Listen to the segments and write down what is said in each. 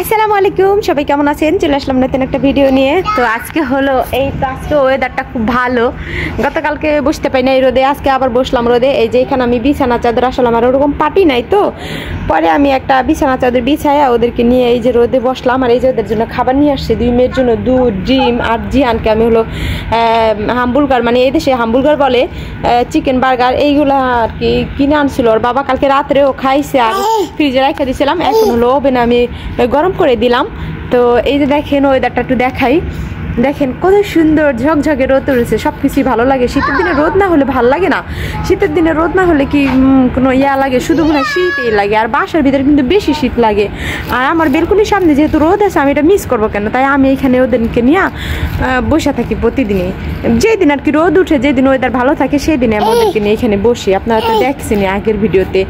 আসসালামু আলাইকুম, সবাই কেমন আছেন? চলে আসলাম নতুন একটা ভিডিও নিয়ে। তো আজকে হলো আজকে ওয়েদারটা খুব ভালো। গতকালকে বসতে পাই না এই রোদে, আজকে আবার বসলাম রোদে। এই যে এখানে আমি বিছানা চাদর, আসলে আমার ওরকম পাটি নাই, তো পরে আমি একটা বিছানা চাদর বিছাইয়া ওদেরকে নিয়ে এই যে রোদে বসলাম। আর এই যে ওদের জন্য খাবার নিয়ে আসছে, 2 মেয়ের জন্য দুধ, ডিম। আর জিয়ানকে আমি হলো হামবুর্গার, মানে এই দেশে হামবুর্গার বলে, চিকেন বার্গার, এইগুলো আর কি কিনে আনছিল। ওর বাবা কালকে রাত্রেও খাইছে আর ফ্রিজে রেখে দিয়েছিলাম। এখন হলো ওভেনে আমি গরম করে দিলাম। তো এই যে দেখেন ওয়েদারটা একটু দেখাই, দেখেন কত সুন্দর ঝকঝকে রোদ উঠেছে। সব কিছুই ভালো লাগে। শীতের দিনে রোদ না হলে ভালো লাগে না। শীতের দিনে রোদ না হলে কি কোনো লাগে, শুধু মনে হয় শীতই লাগে। আর বাসার ভিতরে কিন্তু বেশি শীত লাগে। আর আমার বেলকুনির সামনে যেহেতু রোদ আছে, আমি এটা মিস করবো কেন? তাই আমি এখানে ওদেরকে নিয়ে বসে থাকি প্রতিদিনই। যেদিন আর কি রোদ উঠে, যেদিন ওয়েদার ভালো থাকে, সেই দিনে আমি ওদেরকে নিয়ে এখানে বসি। আপনারা তো দেখছেন আগের ভিডিওতে।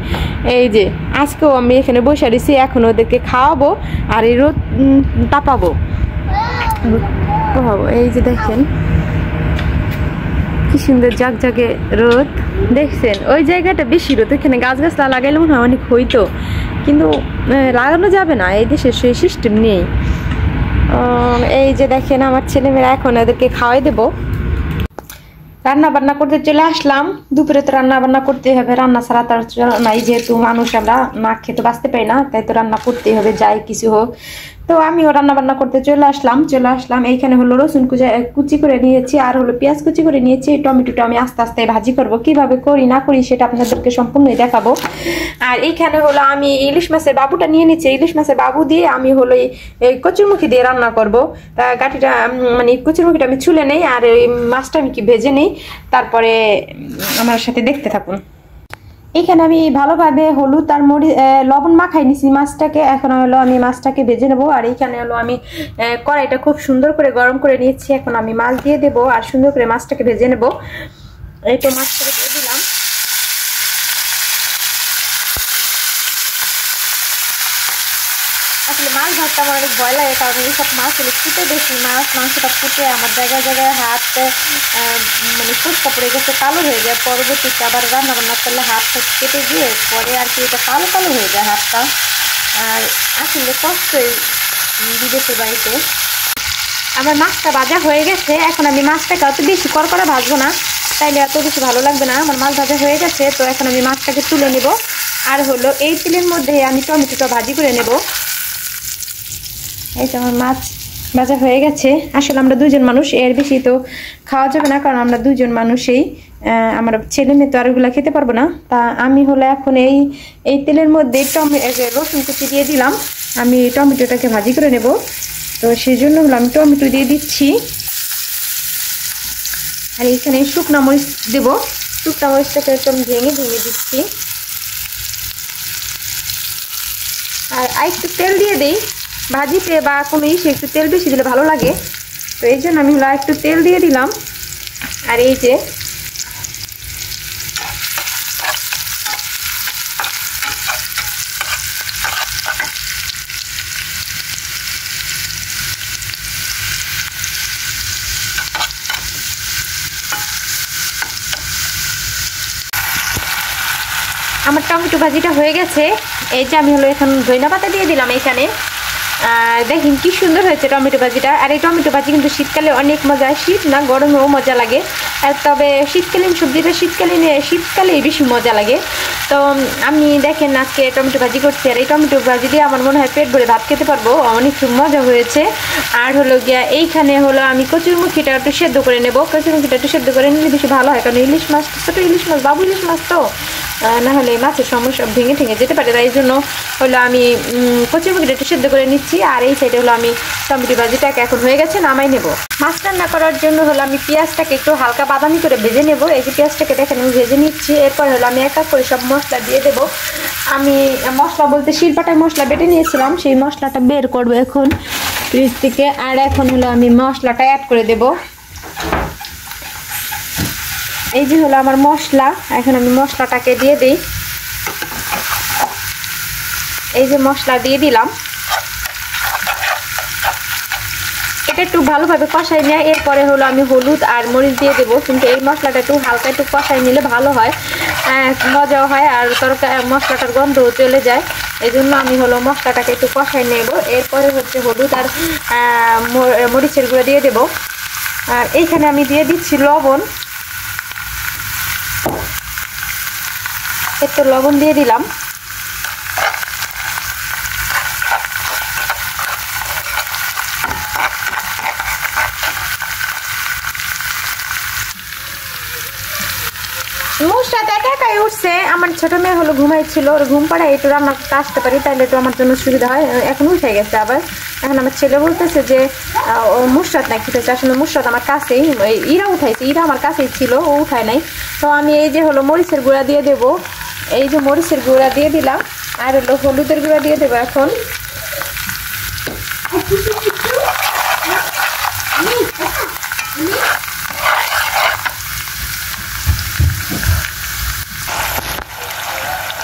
এই যে আজকেও আমি এখানে বসে রয়েছি, এখন ওদেরকে খাওয়াবো আর এই রোদ তাপাবো। এই যে দেখেন কি সুন্দর ঝকঝকে রোদ, দেখছেন? ওই জায়গাটা বেশি রোদ, ওইখানে গাছগাছলা লাগাইলে মনে হয় অনেক হইতো, কিন্তু লাগানো যাবে না, এই দেশে সেই সিস্টেম নেই। এই যে দেখেন আমার ছেলেমেয়েরা, এখন ওদেরকে খাওয়াই দেবো। রান্না বান্না করতে চলে আসলাম। দুপুরে তো রান্না বান্না করতেই হবে, রান্না ছাড়া তার নাই, যেহেতু মানুষ আমরা না খেতে বাঁচতে পারি না, তাই তো রান্না করতেই হবে যাই কিছু হোক। তো আমিও রান্না বান্না করতে চলে আসলাম। এইখানে হলো রসুন কুচি করে নিয়েছি, আর হলো পেঁয়াজ কুচি করে নিয়েছি। টমেটোটা আমি আস্তে আস্তে ভাজি করব, কিভাবে করি না করি সেটা আপনাদেরকে সম্পূর্ণই দেখাবো। আর এইখানে হলো আমি ইলিশ মাছের বাবুটা নিয়ে নিচ্ছি। ইলিশ মাছের বাবু দিয়ে আমি হলো এই কচুরমুখী দিয়ে রান্না করব। তা গাঠিটা মানে কচুরমুখীটা আমি ছুলে নেই, আর এই মাছটা আমি কি ভেজে নেই, তারপরে আমার সাথে দেখতে থাকুন। এখানে আমি ভালোভাবে হলুদ আর লবণ মাখাই নিছি মাছটাকে। এখন হলো আমি মাছটাকে ভেজে নেবো। আর এইখানে হলো আমি কড়াইটা খুব সুন্দর করে গরম করে নিয়েছি। এখন আমি মাছ দিয়ে দেবো আর সুন্দর করে মাছটাকে ভেজে নেবো। এই তো মাছটাকে দিয়ে দিলাম। আসলে মাছ ভাজতে আমার অনেক ভয় লাগে, কারণ এইসব মাছ হলে ফুটে বেশি, মাংসটা ফুটে আমার জায়গায় জায়গায় হাত মানে ফুচকা পড়ে গেছে, কালো হয়ে যায়। পরবর্তীতে আবার রান্না বান্না করলে হাত কেটে গিয়ে পরে আর কি এটা কালো কালো হয়ে যায় হাতটা। আর আসলে কষ্টই বিদেশের বাড়িতে। আমার মাছটা ভাজা হয়ে গেছে। এখন আমি মাছটাকে অত বেশি কড়কড়া ভাজবো না, তাইলে এত বেশি ভালো লাগবে না। আমার মাছ ভাজা হয়ে গেছে, তো এখন আমি মাছটাকে তুলে নেব। আর হলো এই তেলের মধ্যে আমি টমেটোটা ভাজি করে নেব। এই তো আমার মাছ ভাজা হয়ে গেছে। আসলে আমরা 2 জন মানুষ, এর বেশি তো খাওয়া যাবে না, কারণ আমরা 2 জন মানুষই। আমার ছেলে মেয়ে তো আর ওগুলো খেতে পারবো না। তা আমি হলো এখন এই তেলের মধ্যে রসুন কুচি দিয়ে দিলাম। আমি টমেটোটাকে ভাজি করে নেব, তো সেই জন্য হলো আমি টমেটো দিয়ে দিচ্ছি। আর এখানে শুকনা মরিচ দেবো। শুকনা মরিচটাকে একদম ভেঙে ভেঙে দিচ্ছি। আর একটু তেল দিয়ে দিই, ভাজিতে বা কোনো ইসে একটু তেল বেশি দিলে ভালো লাগে, তো এই জন্য আমি হলো একটু তেল দিয়ে দিলাম। আর এই যে আমার টমেটো ভাজিটা হয়ে গেছে। এই যে আমি হলো এখন ধনিয়া পাতা দিয়ে দিলাম এখানে। দেখেন কি সুন্দর হয়েছে টমেটো ভাজিটা। আর এই টমেটো ভাজি কিন্তু শীতকালে অনেক মজা, শীত না গরমেও মজা লাগে। তবে শীতকালীন সবজিটা শীতকালেই বেশি মজা লাগে। তো আমি দেখেন আজকে টমেটো ভাজি করছি, আর এই টমেটো ভাজি দিয়ে আমার মনে হয় পেট ভরে ভাত খেতে পারবো, অনেক মজা হয়েছে। আর হলো গিয়া এইখানে হলো আমি কচুরমুখীটা একটু সেদ্ধ করে নেবো। কচুরমুখীটা একটু সেদ্ধ করে নিলে বেশি ভালো হয়, কারণ ইলিশ মাছ, ছোটো ইলিশ মাছ, বাবু ইলিশ মাছ তো, না হলে মাছের সমস্যা ভেঙে ঠেঙে যেতে পারে। তাই জন্য হলো আমি কচুরমুখীটা একটু সেদ্ধ করে নিচ্ছি। আর এই সাইডে হলো আমি টমেটো ভাজিটাকে এখন হয়ে গেছে, নামাই নেব। মাছ রান্না করার জন্য হলো আমি পেঁয়াজটাকে একটু হালকা বাদামি করে ভেজে নেব। এই যে পেঁয়াজটাকে দেখেন আমি ভেজে নিচ্ছি। এরপর হলো আমি এক এক করে সব মশলা দিয়ে দেবো। আমি মশলা বলতে শিলপাটায় মশলা বেটে নিয়েছিলাম, সেই মশলাটা বের করবো এখন ফ্রিজ থেকে। আর এখন হলো আমি মশলাটা অ্যাড করে দেব। এই যে হলো আমার মশলা, এখন আমি মশলাটাকে দিয়ে দিই। এই যে মশলা দিয়ে দিলাম। এটা একটু ভালোভাবে কষাই নিয়ে এরপরে হলো আমি হলুদ আর মরিচ দিয়ে দেবো। কিন্তু এই মশলাটা একটু হালকা একটু কষাই নিলে ভালো হয়, মজাও হয়, আর তরকারি মশলাটার গন্ধও চলে যায়। এই জন্য আমি হলো মশলাটাকে একটু কষাই নেব। এরপরে হচ্ছে হলুদ আর মরিচের গুঁড়ো দিয়ে দেব। আর এইখানে আমি দিয়ে দিচ্ছি লবণ, একটু লবণ দিয়ে দিলাম। মুসরাত একা একাই উঠছে, আমার ছোট মেয়ে হলো ঘুমাইছিল, ওর ঘুম পাড়ায় একটু রান্না করতে আসতে পারি, তাহলে একটু আমার জন্য সুবিধা হয়। এখন উঠে গেছে আবার। এখন আমার ছেলে বলতেছে যে ও মুসরাত না খেতেছে, আসলে মুসরাত আমার কাছেই, ইরা উঠাইছে, ইরা আমার কাছেই ছিল, ও উঠায় নাই। তো আমি এই যে হলো মরিচের গুঁড়া দিয়ে দেব, এই যে মরিচের গুঁড়া দিয়ে দিলাম, আর হলো হলুদের গুঁড়া দিয়ে দেবো এখন।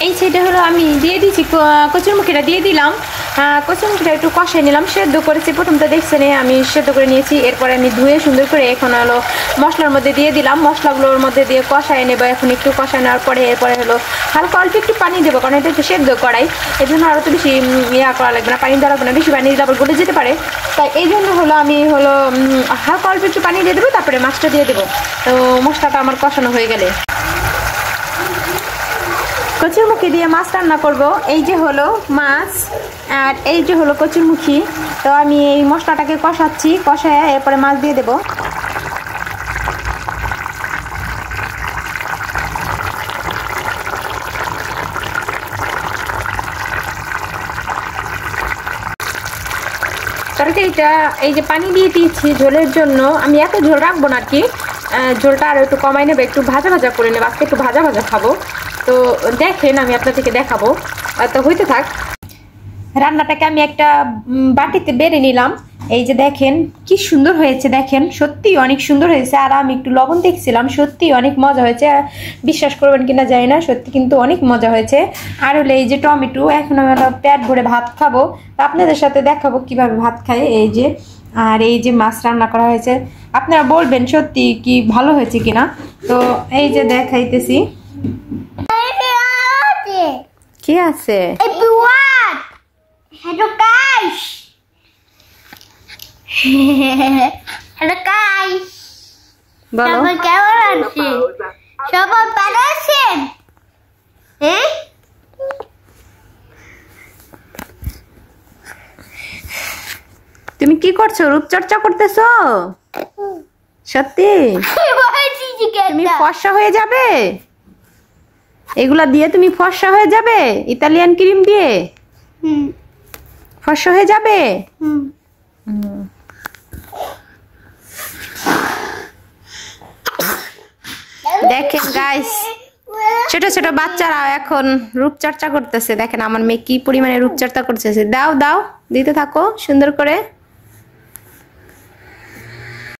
এই সাইডে হলো আমি দিয়ে দিচ্ছি কচুরমুখিটা দিয়ে দিলাম। কচুরমুখিটা একটু কষাই নিলাম, সেদ্ধ করেছি প্রথমটা দেখছেন, আমি সেদ্ধ করে নিয়েছি। এরপরে আমি ধুয়ে সুন্দর করে এখন হলো মশলার মধ্যে দিয়ে দিলাম, মশলাগুলোর মধ্যে দিয়ে কষাই নেব। এখন একটু কষাই নেওয়ার পরে এরপরে হলো হালকা অল্প একটু পানি দেবো, কারণ এটা একটু সেদ্ধ করাই, এই জন্য আরও তো বেশি ইয়া করা লাগবে না, পানি দেওয়া লাগবে না, বেশি পানি দিলে আবার গলে যেতে পারে। তাই এই জন্য হলো আমি হলো হালকা অল্প একটু পানি দিয়ে দেবো, তারপরে মাছটা দিয়ে দেবো। তো মশলাটা আমার কষানো হয়ে গেলে কচুরমুখী দিয়ে মাছ রান্না করব। এই যে হলো মাছ আর এই যে হলো কচুরমুখী। তো আমি এই মশলাটাকে কষাচ্ছি, কষায় এরপরে মাছ দিয়ে দেব। তরকারিটা এই যে পানি দিয়ে দিয়েছি ঝোলের জন্য, আমি এত ঝোল রাখবো না আর কি, ঝোলটা আরও একটু কমাই নেবো, একটু ভাজা ভাজা করে নেবো, আজকে একটু ভাজা ভাজা খাবো। তো দেখেন আমি আপনাদেরকে দেখাবো, তো হইতে থাক। রান্নাটাকে আমি একটা বাটিতে বেড়ে নিলাম, এই যে দেখেন কি সুন্দর হয়েছে, দেখেন সত্যি অনেক সুন্দর হয়েছে। আর আমি একটু লবণ দেখছিলাম, সত্যি অনেক মজা হয়েছে, বিশ্বাস করবেন কিনা জানি না, সত্যি কিন্তু অনেক মজা হয়েছে। আর হলো এই যে টমেটো, এখন আমি পেট ভরে ভাত খাবো, আপনাদের সাথে দেখাবো কিভাবে ভাত খাই। এই যে আর এই যে মাছ রান্না করা হয়েছে, আপনারা বলবেন সত্যি কি ভালো হয়েছে কিনা। তো এই যে দেখাইতেছি কি আছে। Hello guys. Hello guys. বলো সবাই কেমন আছেন? সবাই ভালো আছেন? হ্যাঁ? তুমি কি করছো? রূপচর্চা করতেছো? সত্যি তুমি ফর্সা হয়ে যাবে, এগুলা দিয়ে তুমি ফর্সা হয়ে যাবে, ইতালিয়ান ক্রিম দিয়ে ফর্সা হয়ে যাবে। দেখেন গাইস, ছোট ছোট বাচ্চারা এখন রূপচর্চা করতেছে, দেখেন আমার মেয়ে কি পরিমাণে রূপচর্চা করতেছে। দাও দাও, দিতে থাকো সুন্দর করে।